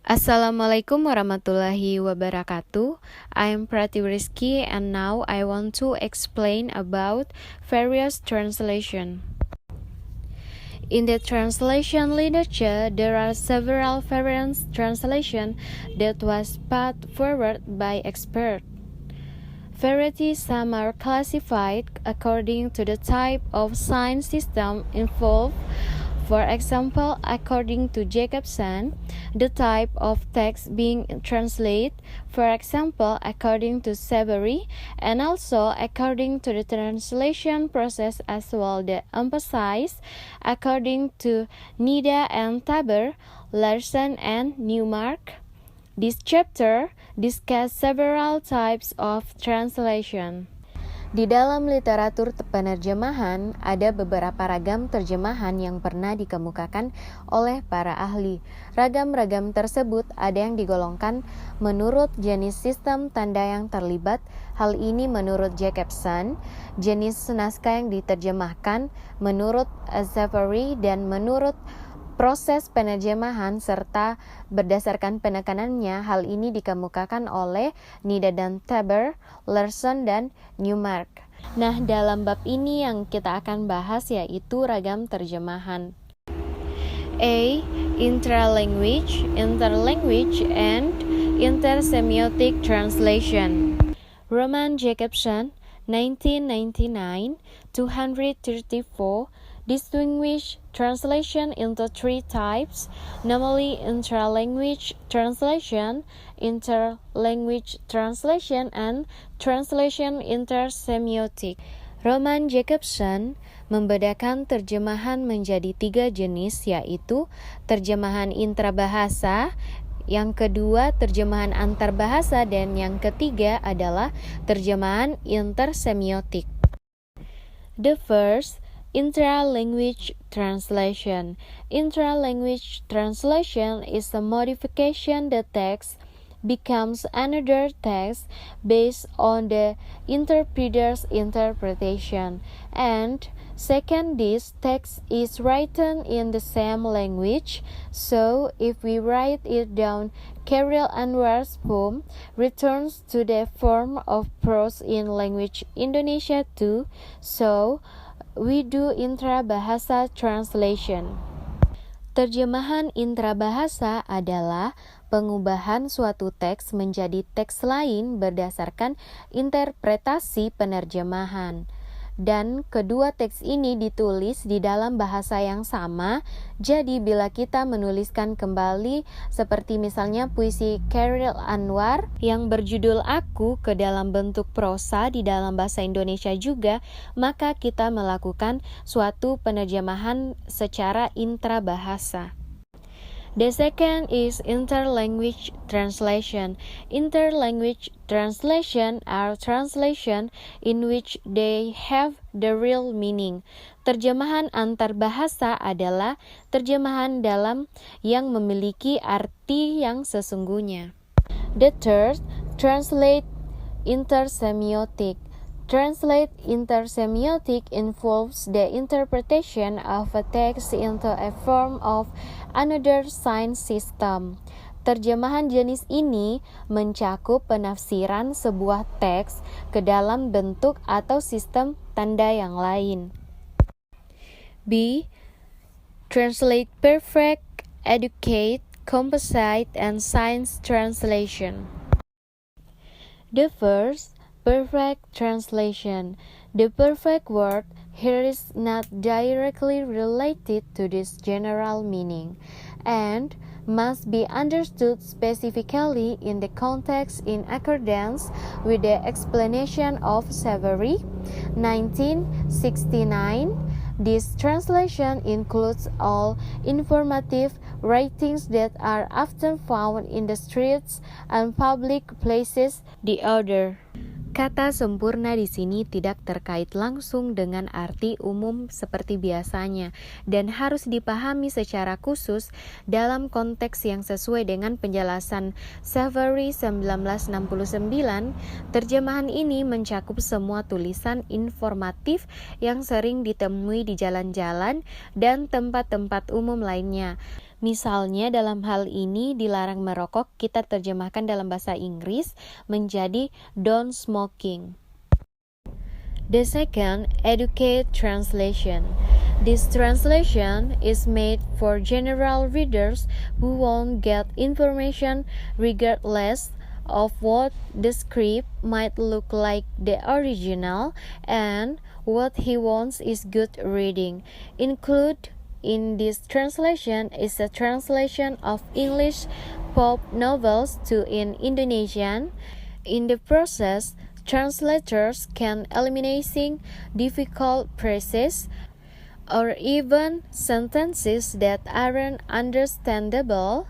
Assalamualaikum warahmatullahi wabarakatuh. I am Prati Rizky and now I want to explain about various translation. In the translation literature, there are several variant translation that was put forward by experts. Varieties some are classified according to the type of sign system involved. For example, according to Jacobson, the type of text being translated, for example, according to Severy, and also according to the translation process as well the emphasis, according to Nida and Taber, Larson and Newmark. This chapter discusses several types of translation. Di dalam literatur penerjemahan, ada beberapa ragam terjemahan yang pernah dikemukakan oleh para ahli. Ragam-ragam tersebut ada yang digolongkan menurut jenis sistem tanda yang terlibat. Hal ini menurut Jacobson, jenis naskah yang diterjemahkan menurut Severy, dan menurut proses penerjemahan serta berdasarkan penekanannya. Hal ini dikemukakan oleh Nida dan Taber, Larson dan Newmark. Nah, dalam bab ini yang kita akan bahas yaitu ragam terjemahan. A. Interlanguage, and intersemiotic translation. Roman Jacobson, 1999, 234, distinguish translation into three types, namely intralanguage translation, interlanguage translation, and translation intersemiotic. Roman Jacobson membedakan terjemahan menjadi tiga jenis, yaitu terjemahan intrabahasa, yang kedua terjemahan antarbahasa, dan yang ketiga adalah terjemahan intersemiotik. The first, intralanguage translation. Intralanguage translation is a modification the text becomes another text based on the interpreter's interpretation. And second, this text is written in the same language. So if we write it down, Khairil Anwar's poem returns to the form of prose in language Indonesia too. So we do intrabahasa translation. Terjemahan intrabahasa adalah pengubahan suatu teks menjadi teks lain berdasarkan interpretasi penerjemahan. Dan kedua teks ini ditulis di dalam bahasa yang sama. Jadi bila kita menuliskan kembali seperti misalnya puisi Khairil Anwar yang berjudul Aku ke dalam bentuk prosa di dalam bahasa Indonesia juga, maka kita melakukan suatu penerjemahan secara intrabahasa. The second is interlanguage translation. Interlanguage translation are translation in which they have the real meaning. Terjemahan antarbahasa adalah terjemahan dalam yang memiliki arti yang sesungguhnya. The third, translate intersemiotic. Translate intersemiotic involves the interpretation of a text into a form of another sign system. Terjemahan jenis ini mencakup penafsiran sebuah teks ke dalam bentuk atau sistem tanda yang lain. B. Translate perfect, educate, composite, and science translation. The first, perfect translation. The perfect word here is not directly related to this general meaning and must be understood specifically in the context in accordance with the explanation of Severy, 1969. This translation includes all informative writings that are often found in the streets and public places. The other. Kata sempurna di sini tidak terkait langsung dengan arti umum seperti biasanya dan harus dipahami secara khusus dalam konteks yang sesuai dengan penjelasan Severy 1969. Terjemahan ini mencakup semua tulisan informatif yang sering ditemui di jalan-jalan dan tempat-tempat umum lainnya. Misalnya dalam hal ini dilarang merokok, kita terjemahkan dalam bahasa Inggris menjadi don't smoking. The second, educate translation. This translation is made for general readers who won't get information regardless of what the script might look like the original, and what he wants is good reading. Include in this translation is a translation of English pulp novels to in Indonesian. In the process, translators can eliminating difficult phrases or even sentences that aren't understandable.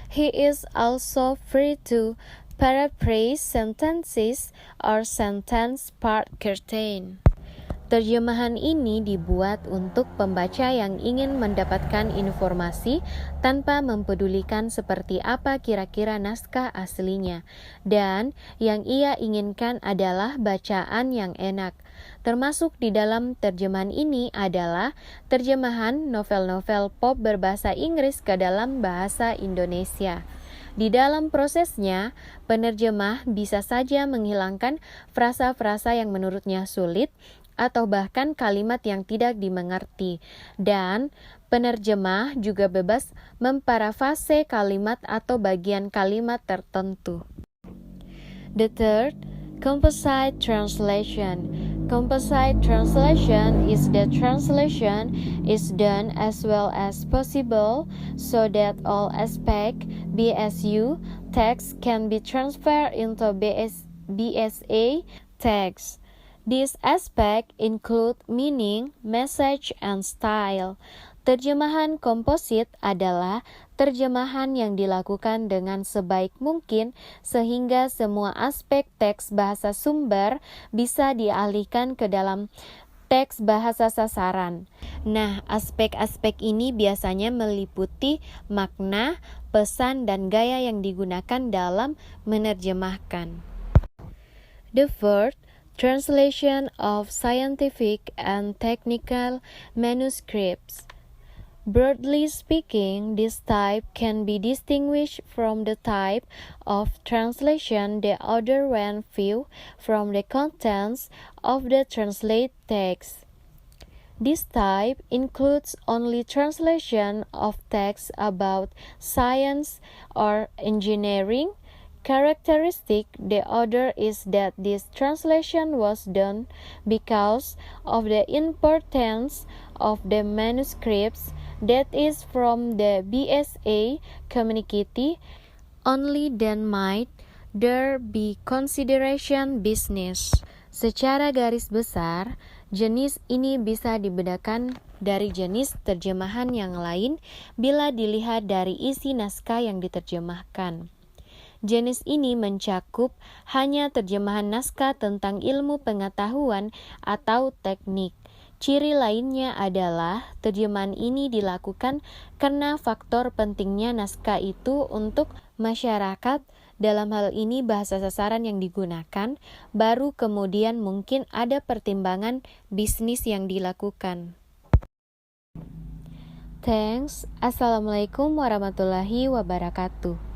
He is also free to paraphrase sentences or sentence part contain. Terjemahan ini dibuat untuk pembaca yang ingin mendapatkan informasi tanpa mempedulikan seperti apa kira-kira naskah aslinya, dan yang ia inginkan adalah bacaan yang enak. Termasuk di dalam terjemahan ini adalah terjemahan novel-novel pop berbahasa Inggris ke dalam bahasa Indonesia. Di dalam prosesnya, penerjemah bisa saja menghilangkan frasa-frasa yang menurutnya sulit atau bahkan kalimat yang tidak dimengerti, dan penerjemah juga bebas memparafase kalimat atau bagian kalimat tertentu. The third, composite translation. Composite translation is the translation is done as well as possible so that all aspect BSU text can be transferred into BSA text. These aspects include meaning, message, and style. Terjemahan komposit adalah terjemahan yang dilakukan dengan sebaik mungkin sehingga semua aspek teks bahasa sumber bisa dialihkan ke dalam teks bahasa sasaran. Nah, aspek-aspek ini biasanya meliputi makna, pesan, dan gaya yang digunakan dalam menerjemahkan. The fourth, translation of scientific and technical manuscripts. Broadly speaking, this type can be distinguished from the type of translation the author when viewed from the contents of the translated text. This type includes only translation of texts about science or engineering. Characteristic the other is that this translation was done because of the importance of the manuscripts, that is from the BSA community. Only then might there be consideration business. Secara garis besar, jenis ini bisa dibedakan dari jenis terjemahan yang lain bila dilihat dari isi naskah yang diterjemahkan. Jenis ini mencakup hanya terjemahan naskah tentang ilmu pengetahuan atau teknik. Ciri lainnya adalah terjemahan ini dilakukan karena faktor pentingnya naskah itu untuk masyarakat, dalam hal ini bahasa sasaran yang digunakan, baru kemudian mungkin ada pertimbangan bisnis yang dilakukan. Thanks. Assalamualaikum warahmatullahi wabarakatuh.